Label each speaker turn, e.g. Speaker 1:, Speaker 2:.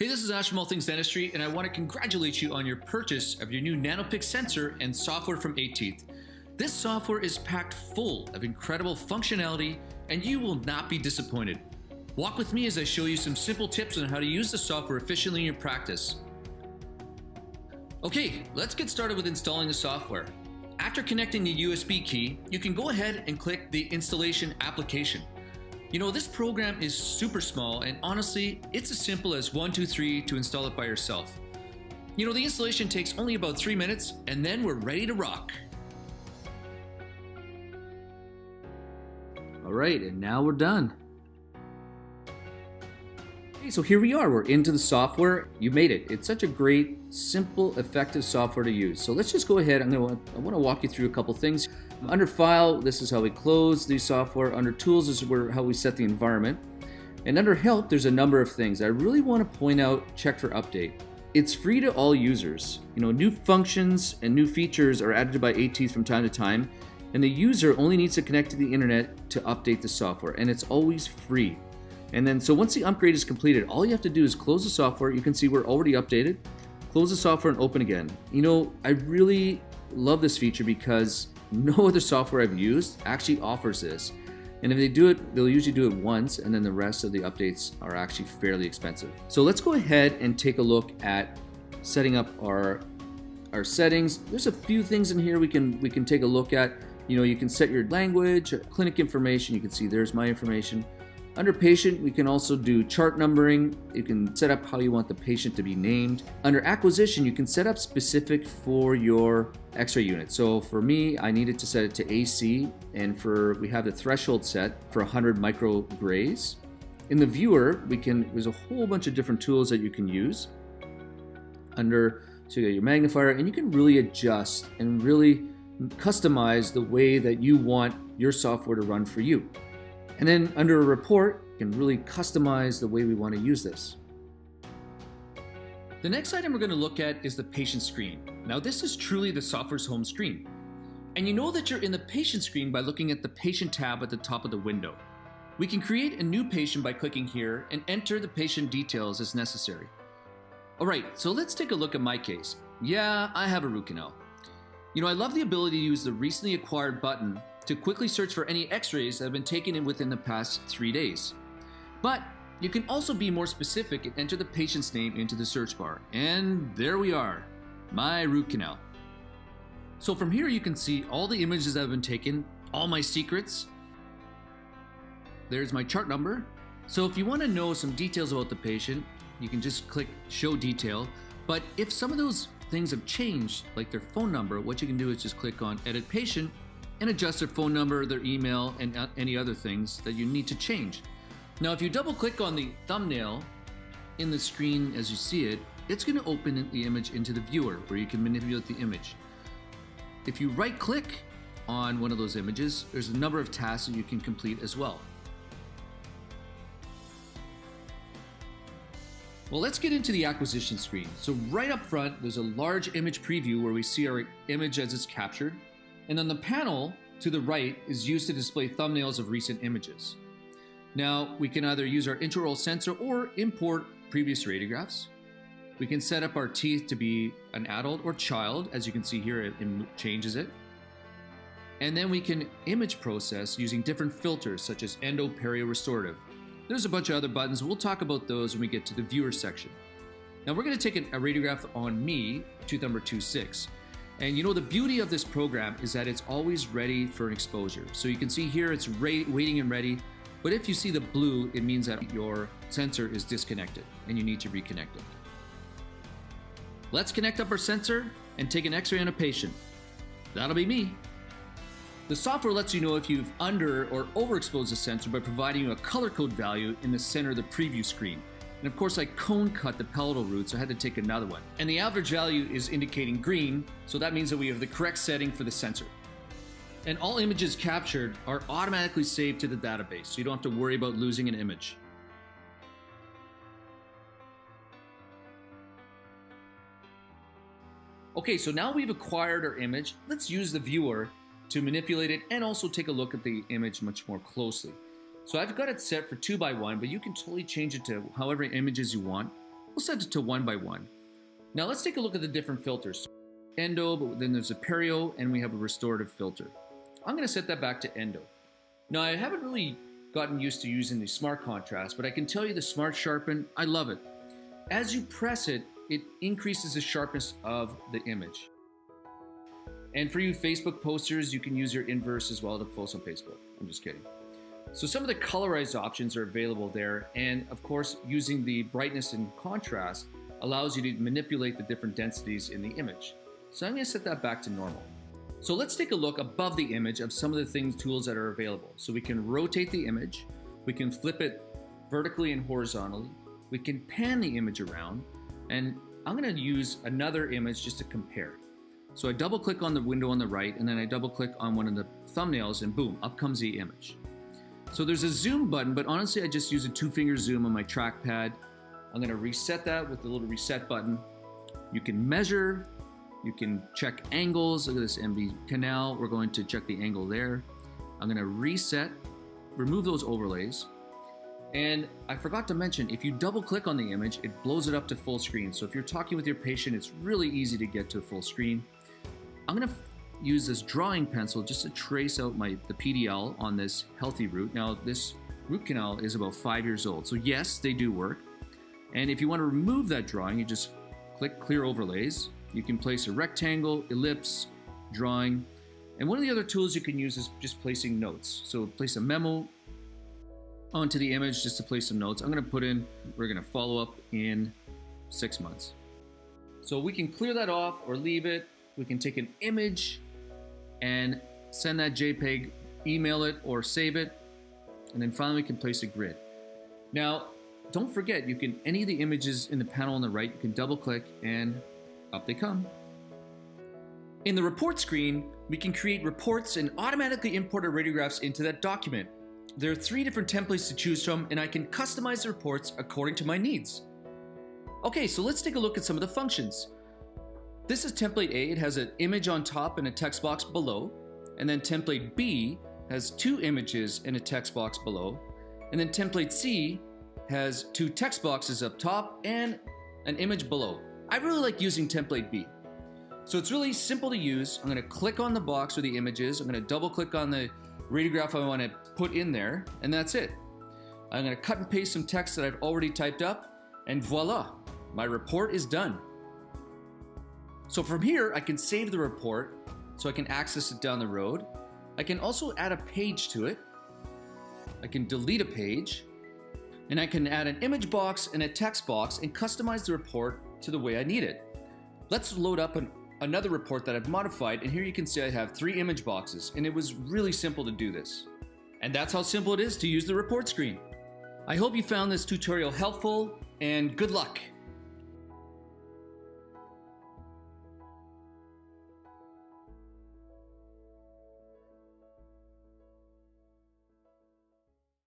Speaker 1: Hey, this is Ash from All Things Dentistry, and I want to congratulate you on your purchase of your new NanoPix sensor and software from Eighteeth. This software is packed full of incredible functionality, and you will not be disappointed. Walk with me as I show you some simple tips on how to use the software efficiently in your practice. Okay, let's get started with installing the software. After connecting the USB key, you can go ahead and click the installation application. You know, this program is super small, and honestly, it's as simple as 1, 2, 3 to install it by yourself. You know, the installation takes only about 3 minutes, and then we're ready to rock. All right, and now we're done. Okay, so here we are. We're into the software. You made it. It's such a great, simple, effective software to use. So let's just go ahead. I want to walk you through a couple things. Under File, this is how we close the software. Under Tools, this is how we set the environment. And under Help, there's a number of things. I really want to point out Check for Update. It's free to all users. You know, new functions and new features are added by Eighteeth from time to time, and the user only needs to connect to the internet to update the software, and it's always free. And then, so once the upgrade is completed, all you have to do is close the software. You can see we're already updated. Close the software and open again. You know, I really love this feature because no other software I've used actually offers this. And if they do it, they'll usually do it once, and then the rest of the updates are actually fairly expensive. So let's go ahead and take a look at setting up our settings. There's a few things in here we can take a look at. You know, you can set your language, clinic information. You can see there's my information. Under Patient, we can also do chart numbering. You can set up how you want the patient to be named. Under Acquisition, you can set up specific for your X-ray unit. So for me, I needed to set it to AC, and we have the threshold set for 100 micrograys. In the viewer, there's a whole bunch of different tools that you can use. So you got your magnifier, and you can really adjust and really customize the way that you want your software to run for you. And then under a report, you can really customize the way we want to use this. The next item we're going to look at is the patient screen. Now, this is truly the software's home screen. And you know that you're in the patient screen by looking at the patient tab at the top of the window. We can create a new patient by clicking here and enter the patient details as necessary. All right, so let's take a look at my case. Yeah, I have a root canal. You know, I love the ability to use the recently acquired button to quickly search for any x-rays that have been taken within the past 3 days. But you can also be more specific and enter the patient's name into the search bar. And there we are, my root canal. So from here you can see all the images that have been taken, all my secrets. There's my chart number. So if you want to know some details about the patient, you can just click Show Detail. But if some of those things have changed, like their phone number, what you can do is just click on Edit Patient and adjust their phone number, their email, and any other things that you need to change. Now, if you double click on the thumbnail in the screen as you see it, it's going to open the image into the viewer where you can manipulate the image. If you right click on one of those images, there's a number of tasks that you can complete as well. Well, let's get into the acquisition screen. So right up front, there's a large image preview where we see our image as it's captured. And on the panel to the right is used to display thumbnails of recent images. Now, we can either use our intraoral sensor or import previous radiographs. We can set up our teeth to be an adult or child. As you can see here, it changes it. And then we can image process using different filters such as endo, perio, restorative. There's a bunch of other buttons. We'll talk about those when we get to the viewer section. Now, we're going to take a radiograph on me, tooth number 26. And you know, the beauty of this program is that it's always ready for an exposure. So you can see here it's waiting and ready. But if you see the blue, it means that your sensor is disconnected and you need to reconnect it. Let's connect up our sensor and take an x-ray on a patient. That'll be me. The software lets you know if you've under or overexposed the sensor by providing you a color code value in the center of the preview screen. And of course, I cone cut the palatal root, so I had to take another one. And the average value is indicating green, so that means that we have the correct setting for the sensor. And all images captured are automatically saved to the database, so you don't have to worry about losing an image. Okay, so now we've acquired our image, let's use the viewer to manipulate it and also take a look at the image much more closely. So I've got it set for 2x1, but you can totally change it to however images you want. We'll set it to 1 by 1. Now let's take a look at the different filters. Endo, but then there's a perio, and we have a restorative filter. I'm going to set that back to endo. Now I haven't really gotten used to using the smart contrast, but I can tell you the smart sharpen, I love it. As you press it, it increases the sharpness of the image. And for you Facebook posters, you can use your inverse as well to post on Facebook. I'm just kidding. So some of the colorized options are available there, and of course using the brightness and contrast allows you to manipulate the different densities in the image. So I'm going to set that back to normal. So let's take a look above the image of some of the tools that are available. So we can rotate the image, we can flip it vertically and horizontally, we can pan the image around, and I'm going to use another image just to compare. So I double click on the window on the right, and then I double click on one of the thumbnails, and boom, up comes the image. So there's a zoom button, but honestly I just use a 2-finger zoom on my trackpad. I'm going to reset that with the little reset button. You can measure, you can check angles. Look at this MV canal. We're going to check the angle there. I'm going to reset, remove those overlays. And I forgot to mention, if you double click on the image, it blows it up to full screen. So if you're talking with your patient, it's really easy to get to full screen. I'm going to use this drawing pencil just to trace out the PDL on this healthy root. Now this root canal is about 5 years old. So yes, they do work. And if you want to remove that drawing, you just click clear overlays. You can place a rectangle, ellipse, drawing. And one of the other tools you can use is just placing notes. So place a memo onto the image just to place some notes. I'm going to put in, we're going to follow up in 6 months. So we can clear that off or leave it. We can take an image and send that JPEG, email it or save it. And then finally we can place a grid. Now, don't forget, you can, any of the images in the panel on the right, you can double click and up they come. In the report screen, we can create reports and automatically import our radiographs into that document. There are 3 different templates to choose from, and I can customize the reports according to my needs. Okay, so let's take a look at some of the functions. This is template A. It has an image on top and a text box below. And then template B has 2 images and a text box below. And then template C has 2 text boxes up top and an image below. I really like using template B. So it's really simple to use. I'm going to click on the box where the image is. I'm going to double click on the radiograph I want to put in there, and that's it. I'm going to cut and paste some text that I've already typed up, and voila, my report is done. So from here, I can save the report so I can access it down the road. I can also add a page to it. I can delete a page, and I can add an image box and a text box and customize the report to the way I need it. Let's load up another report that I've modified, and here you can see I have 3 image boxes, and it was really simple to do this. And that's how simple it is to use the report screen. I hope you found this tutorial helpful, and good luck.